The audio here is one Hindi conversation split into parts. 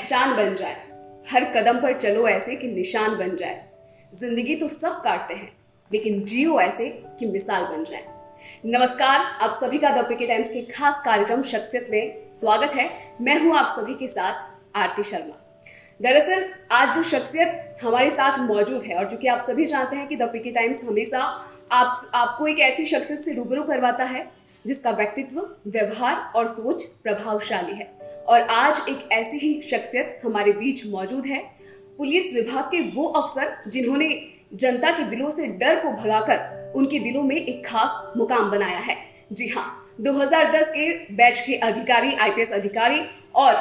पहचान बन जाए। हर कदम पर चलो ऐसे कि निशान बन जाए। जिंदगी तो सब काटते हैं, लेकिन जियो ऐसे कि मिसाल बन जाए। नमस्कार, आप सभी का द पीके टाइम्स के खास कार्यक्रम शख्सियत में स्वागत है। मैं हूं आप सभी के साथ आरती शर्मा। दरअसल आज जो शख्सियत हमारे साथ मौजूद है, और चूंकि आप सभी जानते हैं कि द पीके टाइम्स हमेशा आपको एक ऐसी शख्सियत से रूबरू करवाता है जिसका व्यक्तित्व, व्यवहार और सोच प्रभावशाली है। और आज एक ऐसी ही शख्सियत हमारे बीच मौजूद है, पुलिस विभाग के वो अफसर जिन्होंने जनता के दिलों से डर को भगाकर उनके दिलों में एक खास मुकाम बनाया है। जी हाँ, 2010 के बैच के अधिकारी, आईपीएस अधिकारी और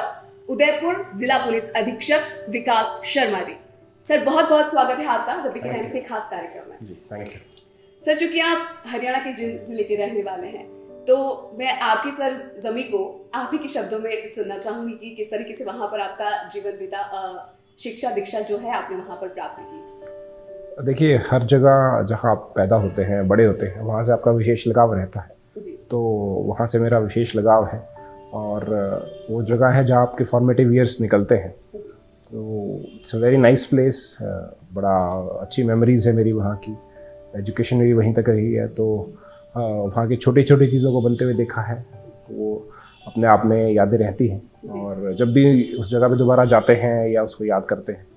उदयपुर जिला पुलिस अधीक्षक विकास शर्मा जी। सर, बहुत बहुत स्वागत है आपका द पीके टाइम्स के खास कार्यक्रम में। जी, थैंक यू। सर, चूंकि आप हरियाणा के जिले के रहने वाले हैं, तो मैं आपकी सर जमी को आप ही के शब्दों में सुनना चाहूंगी कि किस तरीके से वहां पर आपका जीवन बीता, शिक्षा दीक्षा जो है आपने वहां पर प्राप्त की। देखिए, हर जगह जहाँ आप पैदा होते हैं, बड़े होते हैं, वहाँ से आपका विशेष लगाव रहता है। जी। तो वहाँ से मेरा विशेष लगाव है, और वो जगह है जहाँ आपके फॉर्मेटिव ईयर्स निकलते हैं। तो it's a very nice place. बड़ा अच्छी मेमोरीज़ है मेरी वहाँ की। एजुकेशन मेरी वहीं तक रही है, तो वहाँ की छोटी छोटी चीज़ों को बनते हुए देखा है। तो वो अपने आप में यादें रहती हैं, और जब भी उस जगह पे दोबारा जाते हैं या उसको याद करते हैं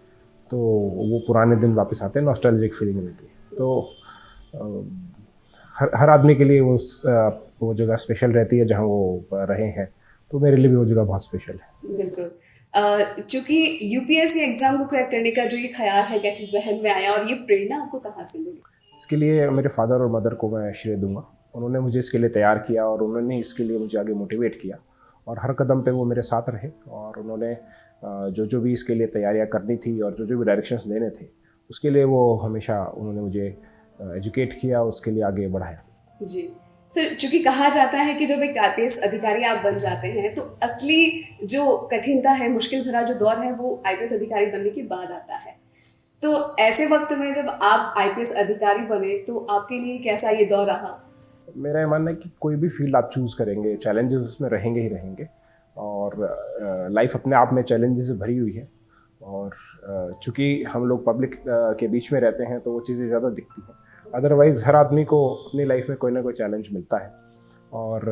तो वो पुराने दिन वापस आते हैं, नॉस्टैल्जिक फीलिंग मिलती है। तो हर आदमी के लिए वो जगह स्पेशल रहती है जहाँ वो रहे हैं। तो मेरे लिए भी वो जगह बहुत स्पेशल है। बिल्कुल। चूंकि यूपीएससी एग्जाम को क्रैक करने का जो ये ख्याल है, कैसे जहन में आया और ये प्रेरणा आपको कहाँ से मिली? इसके लिए मेरे फादर और मदर को मैं श्रेय दूंगा। उन्होंने मुझे इसके लिए तैयार किया, और उन्होंने इसके लिए मुझे आगे मोटिवेट किया, और हर कदम पे वो मेरे साथ रहे। और उन्होंने जो भी इसके लिए तैयारियां करनी थी और जो भी डायरेक्शंस लेने थे, उसके लिए वो हमेशा उन्होंने मुझे एजुकेट किया, उसके लिए आगे बढ़ाया। जी सर, चूंकि कहा जाता है कि जब एक आईपीएस अधिकारी आप बन जाते हैं तो असली जो कठिनता है, मुश्किल भरा जो दौर है, वो आईपीएस अधिकारी बनने के बाद आता है। तो ऐसे वक्त में जब आप आईपीएस अधिकारी बने तो आपके लिए कैसा ये दौर रहा? मेरा ये मानना है कि कोई भी फील्ड आप चूज़ करेंगे, चैलेंजेस उसमें रहेंगे ही रहेंगे। और लाइफ अपने आप में चैलेंजेस से भरी हुई है। और चूँकि हम लोग पब्लिक के बीच में रहते हैं, तो वो चीज़ें ज़्यादा दिखती हैं। अदरवाइज़ हर आदमी को अपनी लाइफ में कोई ना कोई चैलेंज मिलता है। और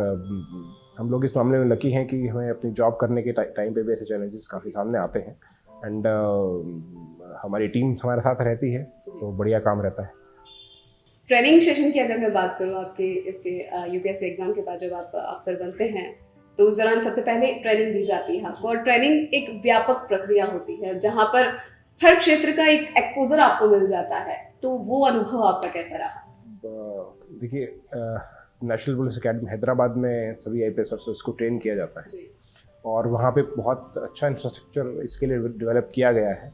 हम लोग इस मामले में लकी हैं कि हमें अपनी जॉब करने के टाइम पे भी ऐसे चैलेंजेस काफ़ी सामने आते हैं। एंड हमारी टीम हमारे साथ रहती है, तो बढ़िया काम रहता है। ट्रेनिंग सेशन की अगर मैं बात करूं, आपके इसके यूपीएससी एग्जाम के बाद जब आप अफसर बनते हैं तो उस दौरान सबसे पहले ट्रेनिंग दी जाती है आपको। और ट्रेनिंग एक व्यापक प्रक्रिया होती है जहां पर हर क्षेत्र का एक एक्सपोजर आपको मिल जाता है। तो वो अनुभव आपका कैसा रहा? देखिए, नेशनल पुलिस अकेडमी हैदराबाद में सभी आईपीएस अफसर्स को ट्रेन किया जाता है, और वहाँ पे बहुत अच्छा इंफ्रास्ट्रक्चर इसके लिए डेवलप किया गया है।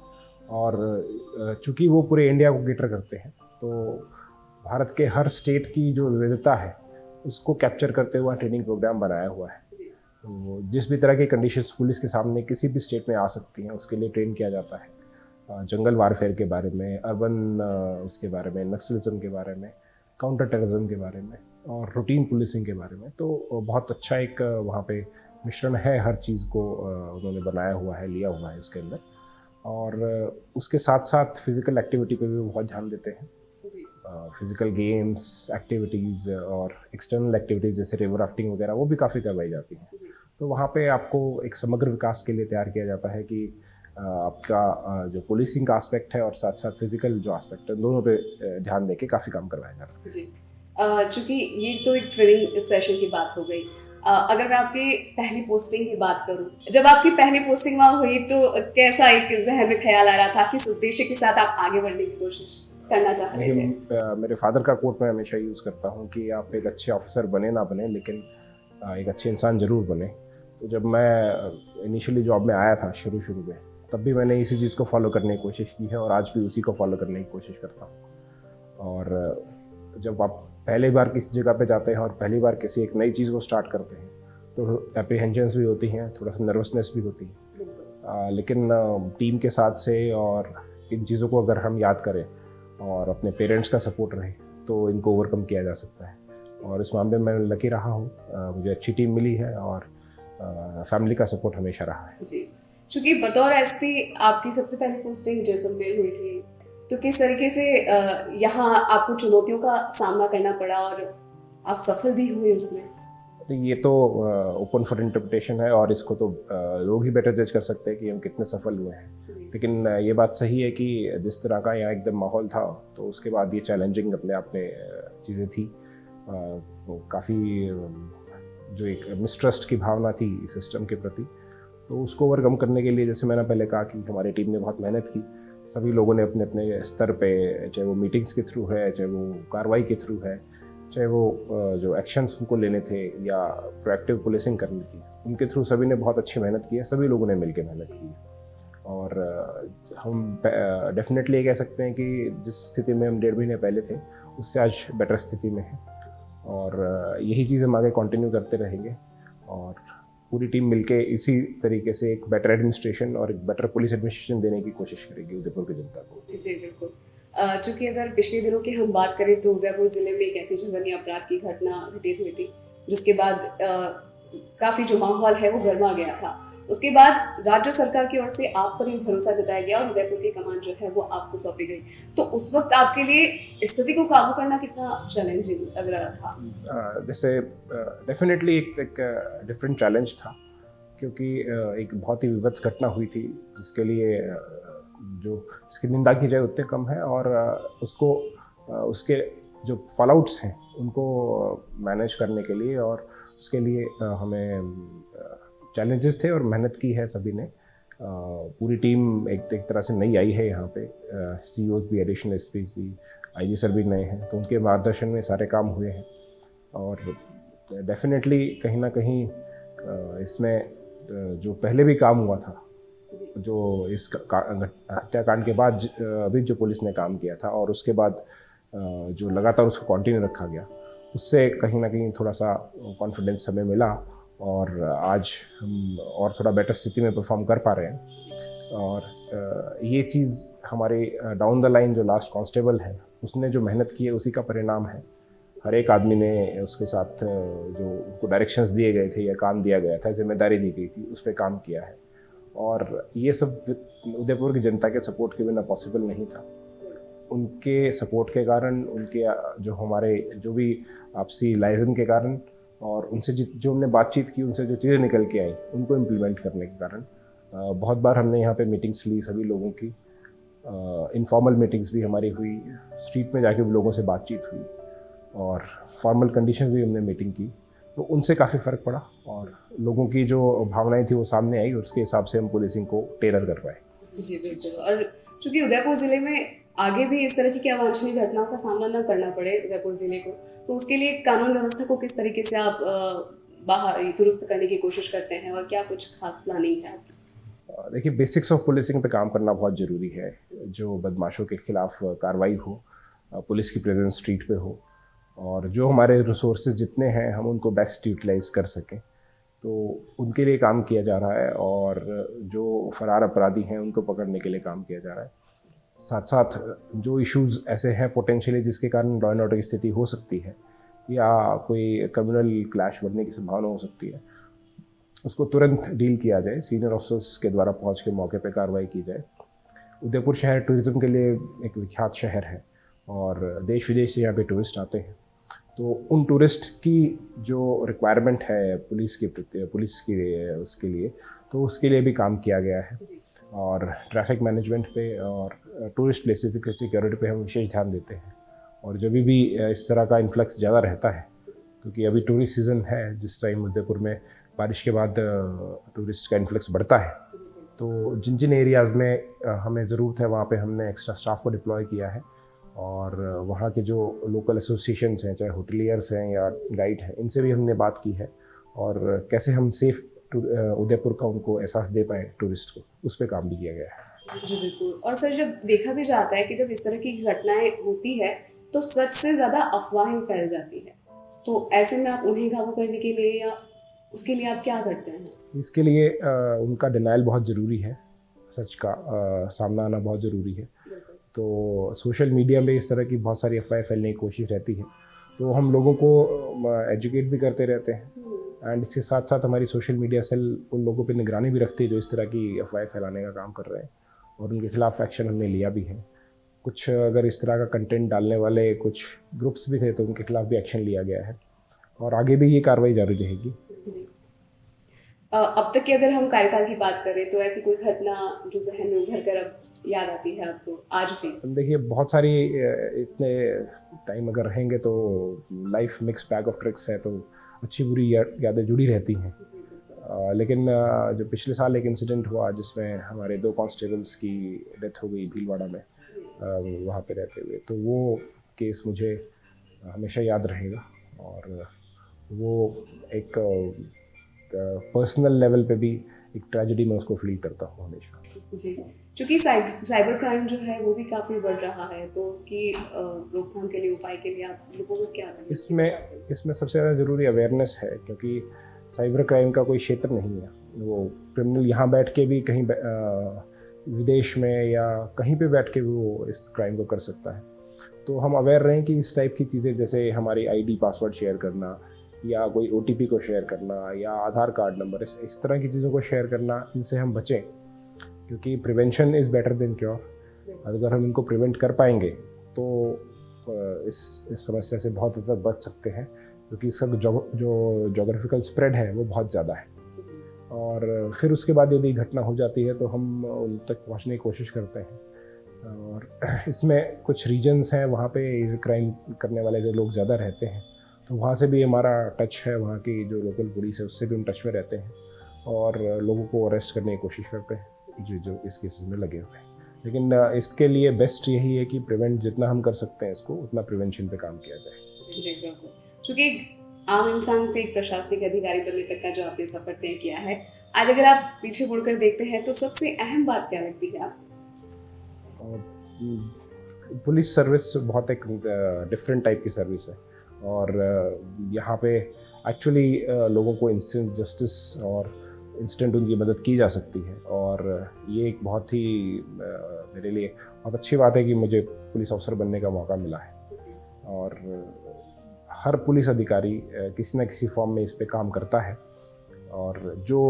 और चूँकि वो पूरे इंडिया को कैटर करते हैं, तो भारत के हर स्टेट की जो विविधता है उसको कैप्चर करते हुआ ट्रेनिंग प्रोग्राम बनाया हुआ है। तो जिस भी तरह की कंडीशंस पुलिस के सामने किसी भी स्टेट में आ सकती हैं, उसके लिए ट्रेन किया जाता है। जंगल वारफेयर के बारे में, अर्बन उसके बारे में, नक्सलिज्म के बारे में, काउंटर टेररिज्म के बारे में, और रूटीन पुलिसिंग के बारे में। तो बहुत अच्छा एक वहाँ पे मिश्रण है, हर चीज़ को उन्होंने बनाया हुआ है, लिया हुआ है उसके अंदर। और उसके साथ साथ फिज़िकल एक्टिविटी पे भी बहुत ध्यान देते हैं। फिज़िकल गेम्स, एक्टिविटीज़ और एक्सटर्नल एक्टिविटीज़ जैसे रिवर राफ्टिंग वगैरह, वो भी काफ़ी करवाई जाती हैं। तो वहाँ पे आपको एक समग्र विकास के लिए तैयार किया जाता है कि आपका जो पुलिसिंग का एस्पेक्ट है और साथ साथ फिज़िकल जो एस्पेक्ट है, दोनों पे ध्यान देके काफ़ी काम करवाया जाता है। जी, चूंकि ये तो एक ट्रेनिंग सेशन की बात हो गई। अगर मैं आपकी पहली पोस्टिंग की बात करूं, जब आपकी पहली पोस्टिंग वहां हुई तो कैसा एक जहन में ख्याल आ रहा था, किस उद्देश्य के साथ आप आगे बढ़ने की कोशिश करना चाह रहे थे? मेरे फादर का कोट मैं हमेशा यूज़ करता हूँ कि आप एक अच्छे ऑफिसर बने ना बने, लेकिन एक अच्छे इंसान ज़रूर बने। तो जब मैं इनिशियली जॉब में आया था शुरू में, तब भी मैंने इसी चीज़ को फॉलो करने की कोशिश की है, और आज भी उसी को फॉलो करने की कोशिश करता हूँ। और जब आप पहली बार किसी जगह पे जाते हैं और पहली बार किसी एक नई चीज़ को स्टार्ट करते हैं, तो एप्रीहेंशंस भी होती हैं, थोड़ा सा नर्वसनेस भी होती है। लेकिन टीम के साथ से और इन चीज़ों को अगर हम याद करें और अपने पेरेंट्स का सपोर्ट रहे, तो इनको ओवरकम किया जा सकता है। और इस मामले में मैं लकी रहा हूँ, मुझे अच्छी टीम मिली है, और फैमिली का सपोर्ट हमेशा रहा है। जी, चूंकि बतौर एसपी आपकी सबसे पहली पोस्टिंग जैसलमेर हुई थी, तो किस तरीके से यहाँ आपको चुनौतियों का सामना करना पड़ा और आप सफल भी हुए उसमें? तो ये तो ओपन फॉर इंटरप्रिटेशन है और इसको तो लोग ही बेटर जज कर सकते हैं कि हम कितने सफल हुए हैं। लेकिन ये बात सही है कि जिस तरह का यहाँ एकदम माहौल था, तो उसके बाद ये चैलेंजिंग अपने आप में चीज़ें थी। काफ़ी जो एक मिसट्रस्ट की भावना थी सिस्टम के प्रति, तो उसको ओवरकम करने के लिए, जैसे मैंने पहले कहा कि हमारी टीम ने बहुत मेहनत की। सभी लोगों ने अपने अपने स्तर पे, चाहे वो मीटिंग्स के थ्रू है, चाहे वो कार्रवाई के थ्रू है, चाहे वो जो एक्शंस उनको लेने थे या प्रोएक्टिव पुलिसिंग करनी थी, उनके थ्रू सभी ने बहुत अच्छी मेहनत की है। सभी लोगों ने मिलकर मेहनत की है और हम डेफिनेटली ये कह सकते हैं कि जिस स्थिति में हम 1.5 महीने पहले थे, उससे आज बेटर स्थिति में है और यही चीज़ हम आगे कंटिन्यू करते रहेंगे और पूरी टीम मिलके इसी तरीके से एक बेटर एडमिनिस्ट्रेशन और एक बेटर पुलिस एडमिनिस्ट्रेशन देने की कोशिश करेगी उदयपुर की जनता को। जी बिल्कुल। चूंकि अगर पिछले दिनों की हम बात करें तो उदयपुर जिले में एक ऐसी जघन्य अपराध की घटना घटित हुई थी, जिसके बाद काफी जो माहौल है वो गर्मा गया था। उसके बाद राज्य सरकार की ओर से आप पर भी भरोसा जताया गया और उदयपुर की कमान जो है वो आपको सौंपी गई। तो उस वक्त आपके लिए स्थिति को काबू करना कितना चैलेंजिंग लग रहा था? जैसे डेफिनेटली एक डिफरेंट चैलेंज था, क्योंकि एक बहुत ही विभत्स घटना हुई थी जिसके लिए जो इसकी निंदा की जाए उतने कम है और उसके जो फॉलआउट्स हैं उनको मैनेज करने के लिए और उसके लिए हमें चैलेंजेस थे और मेहनत की है सभी ने। पूरी टीम एक तरह से नई आई है यहाँ पे। सीईओज भी, एडिशनल एसपीज भी, आईजी सर भी नए हैं, तो उनके मार्गदर्शन में सारे काम हुए हैं और डेफिनेटली कहीं ना कहीं इसमें जो पहले भी काम हुआ था, जो इस हत्याकांड के बाद अभी जो पुलिस ने काम किया था और उसके बाद जो लगातार उसको कंटिन्यू रखा गया, उससे कहीं ना कहीं थोड़ा सा कॉन्फिडेंस हमें मिला और आज हम और थोड़ा बेटर स्थिति में परफॉर्म कर पा रहे हैं। और ये चीज़ हमारे डाउन द लाइन जो लास्ट कांस्टेबल है उसने जो मेहनत की है उसी का परिणाम है। हर एक आदमी ने उसके साथ जो उनको डायरेक्शंस दिए गए थे या काम दिया गया था, जिम्मेदारी दी गई थी, उस पर काम किया है और ये सब उदयपुर की जनता के सपोर्ट के बिना पॉसिबल नहीं था। उनके सपोर्ट के कारण, उनके जो हमारे जो भी आपसी लाइजन के कारण और उनसे जो हमने बातचीत की, उनसे जो चीज़ें निकल के आई उनको इम्प्लीमेंट करने के कारण बहुत बार हमने यहाँ पे मीटिंग्स ली सभी लोगों की। इनफॉर्मल मीटिंग्स भी हमारी हुई, स्ट्रीट में जाके भी लोगों से बातचीत हुई और फॉर्मल कंडीशन भी हमने मीटिंग की, तो उनसे काफ़ी फ़र्क पड़ा और लोगों की जो भावनाएं थी वो सामने आई और उसके हिसाब से हम पुलिसिंग को टेलर कर पाए। जी बिल्कुल। और चूंकि उदयपुर ज़िले में आगे भी इस तरह की क्या अवांछनीय घटनाओं का सामना न करना पड़े उदयपुर ज़िले को, तो उसके लिए कानून व्यवस्था को किस तरीके से आप बाहर दुरुस्त करने की कोशिश करते हैं और क्या कुछ खास प्लानिंग है आपकी? देखिए, बेसिक्स ऑफ पुलिसिंग पे काम करना बहुत ज़रूरी है। जो बदमाशों के खिलाफ कार्रवाई हो, पुलिस की प्रेजेंस स्ट्रीट पे हो और जो हमारे रिसोर्सेज जितने हैं हम उनको बेस्ट यूटिलाइज़ कर सकें, तो उनके लिए काम किया जा रहा है और जो फरार अपराधी हैं उनको पकड़ने के लिए काम किया जा रहा है। साथ साथ जो इश्यूज़ ऐसे हैं पोटेंशियली जिसके कारण लॉ एंड ऑर्डर की स्थिति हो सकती है या कोई कम्युनल क्लैश बढ़ने की संभावना हो सकती है, उसको तुरंत डील किया जाए, सीनियर ऑफिसर्स के द्वारा पहुंच के मौके पे कार्रवाई की जाए। उदयपुर शहर टूरिज़्म के लिए एक विख्यात शहर है और देश विदेश से यहाँ पे टूरिस्ट आते हैं, तो उन टूरिस्ट की जो रिक्वायरमेंट है पुलिस की उसके लिए, तो उसके लिए भी काम किया गया है और ट्रैफिक मैनेजमेंट पे और टूरिस्ट प्लेसेस की सिक्योरिटी पे हम विशेष ध्यान देते हैं। और जब भी इस तरह का इन्फ्लक्स ज़्यादा रहता है, क्योंकि अभी टूरिस्ट सीज़न है, जिस टाइम उदयपुर में बारिश के बाद टूरिस्ट का इन्फ्लक्स बढ़ता है, तो जिन जिन एरियाज़ में हमें ज़रूरत है वहाँ पे हमने एक्स्ट्रा स्टाफ को डिप्लॉय किया है और वहाँ के जो लोकल एसोसिएशंस हैं, चाहे होटलियर्स हैं या गाइड हैं, इनसे भी हमने बात की है और कैसे हम सेफ उदयपुर का उनको एहसास दे पाएँ टूरिस्ट को, उस पर काम भी किया गया है। जी बिल्कुल। और सर, जब देखा भी जाता है कि जब इस तरह की घटनाएं होती है तो सच से ज़्यादा अफवाहें फैल जाती है, तो ऐसे में आप उन्हें काबू करने के लिए या उसके लिए आप क्या करते हैं? इसके लिए उनका डिनाइल बहुत ज़रूरी है, सच का सामना आना बहुत ज़रूरी है। तो सोशल मीडिया में इस तरह की बहुत सारी अफवाहें फैलने की कोशिश रहती है, तो हम लोगों को एजुकेट भी करते रहते हैं एंड इसके साथ साथ हमारी सोशल मीडिया सेल उन लोगों पर निगरानी भी रखती है जो इस तरह की अफवाहें फैलाने का काम कर रहे हैं, और उनके खिलाफ एक्शन हमने लिया भी है। कुछ अगर इस तरह का कंटेंट डालने वाले कुछ ग्रुप्स भी थे तो उनके खिलाफ भी एक्शन लिया गया है, और आगे भी ये कार्रवाई जारी रहेगी। जी। अब तक की अगर हम कार्यकाल की बात करें तो ऐसी कोई घटना जो जहन में उभर कर अब याद आती है आपको आज भी? देखिए, बहुत सारी इतने टाइम अगर रहेंगे तो life mix bag of tricks है, तो अच्छी बुरी यादें जुड़ी रहती हैं। लेकिन जो पिछले साल एक इंसिडेंट हुआ जिसमें हमारे 2 कांस्टेबल्स की डेथ हो गई भीलवाड़ा में, वहाँ पे रहते हुए, तो वो केस मुझे हमेशा याद रहेगा, और वो एक पर्सनल लेवल पे भी एक ट्रेजेडी में उसको फील करता हूँ हमेशा। जी, क्योंकि साइबर क्राइम जो है वो भी काफ़ी बढ़ रहा है, तो उसकी रोकथाम के लिए, उपाय के लिए आप लोगों को क्या करें? इसमें सबसे ज़्यादा ज़रूरी अवेयरनेस है, क्योंकि साइबर क्राइम का कोई क्षेत्र नहीं है। वो क्रिमिनल यहाँ बैठ के भी कहीं विदेश में या कहीं पे बैठ के भी वो इस क्राइम को कर सकता है। तो हम अवेयर रहें कि इस टाइप की चीज़ें, जैसे हमारी आईडी पासवर्ड शेयर करना, या कोई ओटीपी को शेयर करना, या आधार कार्ड नंबर, इस तरह की चीज़ों को शेयर करना, इनसे हम बचें, क्योंकि prevention is better than cure. अगर हम इनको प्रिवेंट कर पाएंगे तो इस समस्या से बहुत हद तक बच सकते हैं, क्योंकि इसका जो जोग्राफिकल स्प्रेड है वो बहुत ज़्यादा है। और फिर उसके बाद यदि घटना हो जाती है तो हम उन तक पहुंचने की कोशिश करते हैं, और इसमें कुछ रीजन्स हैं वहाँ पे क्राइम करने वाले जो लोग ज़्यादा रहते हैं, तो वहाँ से भी हमारा टच है, वहाँ की जो लोकल पुलिस है उससे भी हम टच में रहते हैं, और लोगों को अरेस्ट करने की कोशिश करते हैं जो इस केसेस में लगे हुए हैं। लेकिन इसके लिए बेस्ट यही है कि प्रिवेंट जितना हम कर सकते हैं इसको, उतना प्रिवेंशन पे काम किया जाए। जी बिल्कुल, क्योंकि आम इंसान से एक प्रशासनिक अधिकारी बनने तक का जो आपने सफर तय किया है, आज अगर आप पीछे मुड़कर देखते हैं तो सबसे अहम बात क्या लगती है आपको? पुलिस सर्विस बहुत एक डिफरेंट टाइप की सर्विस है, और यहाँ पे एक्चुअली लोगों को इंस्टेंट जस्टिस और इंस्टेंट उनकी मदद की जा सकती है, और ये एक बहुत ही मेरे लिए बहुत अच्छी बात है कि मुझे पुलिस अफसर बनने का मौका मिला है। और हर पुलिस अधिकारी किसी न किसी फॉर्म में इस पे काम करता है, और जो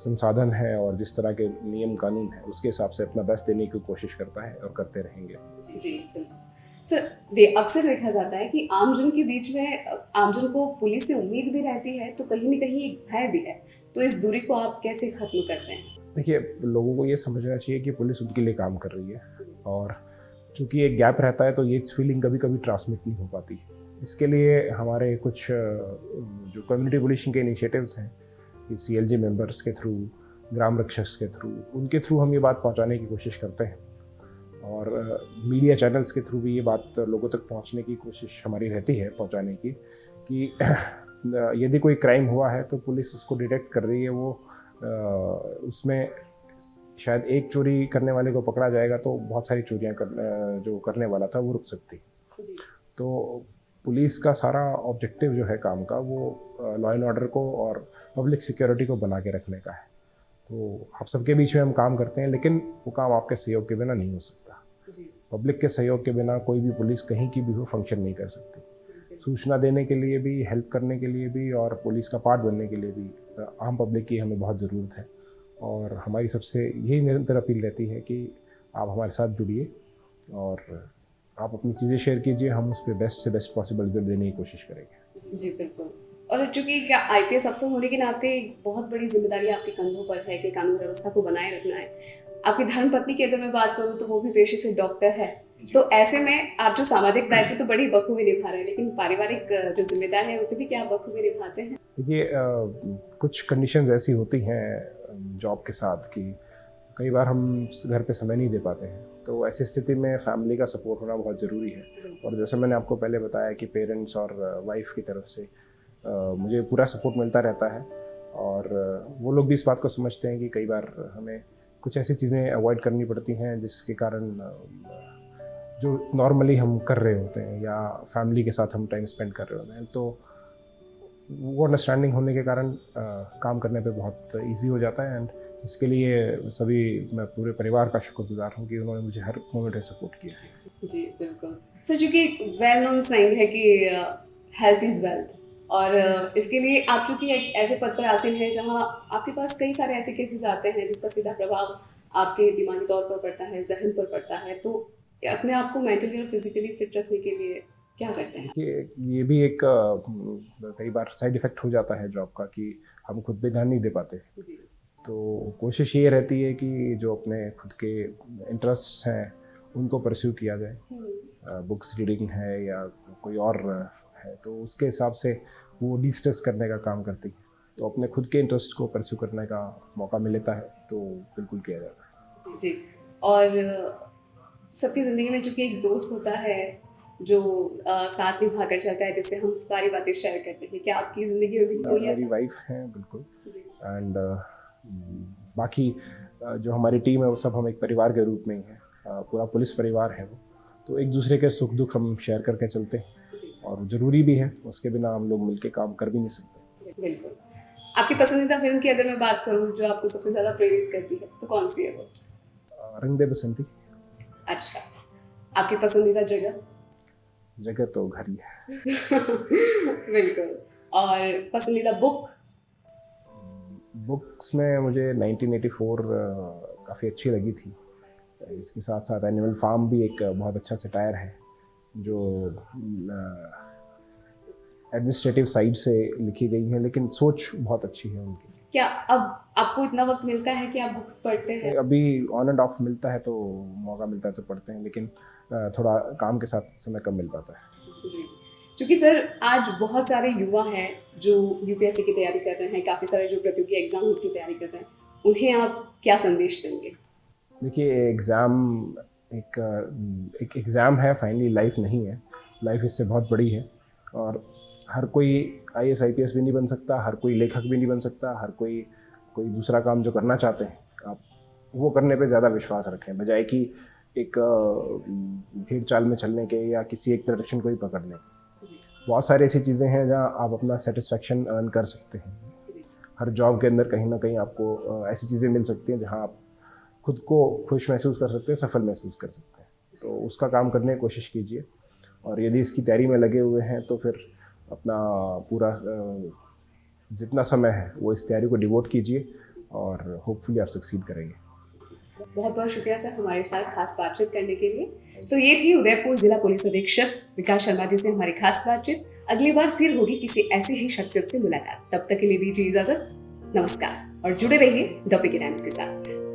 संसाधन है और जिस तरह के नियम कानून है उसके हिसाब से अपना बेस्ट देने की कोशिश करता है, और करते रहेंगे। जी बिल्कुल सर, अक्सर देखा जाता है कि आमजन के बीच में आमजन को पुलिस से उम्मीद भी रहती है, तो कहीं न कहीं एक भय भी है, तो इस दूरी को आप कैसे खत्म करते हैं? देखिए, लोगों को ये समझना चाहिए कि पुलिस उनके लिए काम कर रही है, और चूँकि एक गैप रहता है तो ये फीलिंग कभी कभी ट्रांसमिट नहीं हो पाती। इसके लिए हमारे कुछ जो कम्युनिटी पुलिसिंग के इनिशिएटिव्स हैं, CLG मेंबर्स के थ्रू, ग्राम रक्षक के थ्रू, उनके थ्रू हम ये बात पहुंचाने की कोशिश करते हैं, और मीडिया चैनल्स के थ्रू भी ये बात लोगों तक पहुंचने की कोशिश हमारी रहती है, पहुंचाने की, कि यदि कोई क्राइम हुआ है तो पुलिस उसको डिटेक्ट कर रही है। वो उसमें शायद एक चोरी करने वाले को पकड़ा जाएगा तो बहुत सारी चोरियाँ जो करने वाला था वो रुक सकती। तो पुलिस का सारा ऑब्जेक्टिव जो है काम का, वो लॉ एंड ऑर्डर को और पब्लिक सिक्योरिटी को बना के रखने का है। तो आप सबके बीच में हम काम करते हैं, लेकिन वो काम आपके सहयोग के बिना नहीं हो सकता। पब्लिक के सहयोग के बिना कोई भी पुलिस कहीं की भी हो फंक्शन नहीं कर सकती। सूचना देने के लिए भी, हेल्प करने के लिए भी, और पुलिस का पार्ट बनने के लिए भी आम पब्लिक की हमें बहुत ज़रूरत है। और हमारी सबसे यही निरंतर अपील रहती है कि आप हमारे साथ जुड़िए और आप अपनी चीज़ें शेयर कीजिए, हम उस पर बेस्ट से बेस्ट पॉसिबल रिजल्ट देने की कोशिश करेंगे। जी बिल्कुल। और चूंकि क्या IPS अफसर होने के नाते बहुत बड़ी जिम्मेदारी आपके कंधों पर है कि कानून व्यवस्था को बनाए रखना है। आपकी धर्मपत्नी की अगर मैं बात करूँ तो वो भी पेशे से डॉक्टर है, तो ऐसे में आप जो सामाजिक दायित्व तो बड़ी बखूबी निभा रहे हैं, लेकिन पारिवारिक जो जिम्मेदारी है उसे भी क्या आप बखूबी निभाते हैं? देखिए, कुछ कंडीशंस ऐसी होती हैं जॉब के साथ कि कई बार हम घर पे समय नहीं दे पाते हैं, तो ऐसी स्थिति में फैमिली का सपोर्ट होना बहुत ज़रूरी है। और जैसे मैंने आपको पहले बताया कि पेरेंट्स और वाइफ की तरफ से मुझे पूरा सपोर्ट मिलता रहता है, और वो लोग भी इस बात को समझते हैं कि कई बार हमें कुछ ऐसी चीज़ें अवॉइड करनी पड़ती हैं जिसके कारण जो नॉर्मली हम कर रहे होते हैं या फैमिली के साथ हम टाइम स्पेंड कर रहे होते हैं, तो वो अंडरस्टैंडिंग होने के कारण काम करने पे बहुत इजी हो जाता है। एंड इसके लिए मैं पूरे परिवार का शुक्रगुजार हूँ कि उन्होंने मुझे हर मोमेंट में सपोर्ट किया है। जी बिल्कुल सर, चूँकि वेल नोन सेइंग है कि हेल्थ इज़ वेल्थ, और इसके लिए आप चूंकि एक ऐसे पद पर आसीन हैं जहां आपके पास कई सारे ऐसे केसेस आते हैं जिसका सीधा प्रभाव आपके दिमागी तौर पर पड़ता है, जहन पर पड़ता है, तो अपने आप को मेंटली और फिजिकली फिट रखने के लिए क्या करते हैं? ये भी एक कई बार साइड इफ़ेक्ट हो जाता है जॉब का कि हम खुद पे ध्यान नहीं दे पाते। जी। तो कोशिश ये रहती है कि जो अपने खुद के इंटरेस्ट्स हैं उनको परस्यू किया जाए। बुक्स रीडिंग है या कोई और है तो उसके हिसाब से वो डिस्ट्रेस करने का काम करती है। तो अपने खुद के इंटरेस्ट को परस्यू करने का मौका मिलता है तो बिल्कुल किया जाता है। जी। और सबकी ज़िंदगी में चूंकि एक दोस्त होता है जो साथ निभा कर चलता है, जिससे हम सारी बातें शेयर करते हैं, क्या आपकी ज़िंदगी में भी कोई मेरी ऐसा? वाइफ है बिल्कुल। एंड बाकी जो हमारी टीम है वो सब हम एक परिवार के रूप में ही हैं। पूरा पुलिस परिवार है वो, तो एक दूसरे के सुख दुख हम शेयर करके चलते हैं और ज़रूरी भी है, उसके बिना हम लोग मिलके काम कर भी नहीं सकते। बिल्कुल। आपकी पसंदीदा फिल्म की अगर मैं बात करूं जो आपको सबसे ज़्यादा प्रेरित करती है तो कौन सी है वो? रंग दे बसंती। अच्छा। आपकी पसंदीदा जगह? जगह तो घर ही है। बिल्कुल। और पसंदीदा बुक? बुक्स में मुझे 1984 काफ़ी अच्छी लगी थी। इसके साथ साथ एनिमल फार्म भी एक बहुत अच्छा सटायर है जो एडमिनिस्ट्रेटिव साइड से लिखी गई है, लेकिन सोच बहुत अच्छी है उनकी। क्या अब आपको इतना वक्त मिलता है कि आप बुक्स पढ़ते हैं? अभी ऑन एंड ऑफ मिलता है तो मौका मिलता है तो पढ़ते हैं, लेकिन थोड़ा काम के साथ समय कम मिल पाता है। जी। क्योंकि सर आज बहुत सारे युवा हैं जो यूपीएससी की तैयारी कर रहे हैं, काफ़ी सारे जो प्रतियोगी एग्जाम्स की तैयारी कर रहे हैं, उन्हें आप क्या संदेश देंगे? देखिए एग्ज़ाम एक एग्ज़ाम है, फाइनली लाइफ नहीं है। लाइफ इससे बहुत बड़ी है और हर कोई आईएएस आईपीएस भी नहीं बन सकता, हर कोई लेखक भी नहीं बन सकता, हर कोई कोई दूसरा काम जो करना चाहते हैं आप वो करने पे ज़्यादा विश्वास रखें बजाय कि एक भीड़ चाल में चलने के या किसी एक डायरेक्शन को ही पकड़ लें। बहुत सारी ऐसी चीज़ें हैं जहाँ आप अपना सेटिस्फेक्शन अर्न कर सकते हैं। हर जॉब के अंदर कहीं ना कहीं आपको ऐसी चीज़ें मिल सकती हैं जहाँ आप खुद को खुश महसूस कर सकते हैं, सफल महसूस कर सकते हैं। तो उसका काम करने की कोशिश कीजिए और यदि इसकी तैयारी में लगे हुए हैं तो फिर अपना पूरा जितना समय है वो इस तैयारी को डिवोट कीजिए और होपफुली आप सक्सीड करेंगे। बहुत बहुत शुक्रिया सर हमारे साथ खास बातचीत करने के लिए। तो ये थी उदयपुर जिला पुलिस अधीक्षक विकास शर्मा जी से हमारी खास बातचीत। अगली बार फिर होगी किसी ऐसी ही शख्सियत से मुलाकात। तब तक के लिए दीजिए इजाजत। नमस्कार और जुड़े रहिए द पिके टाइम्स के साथ।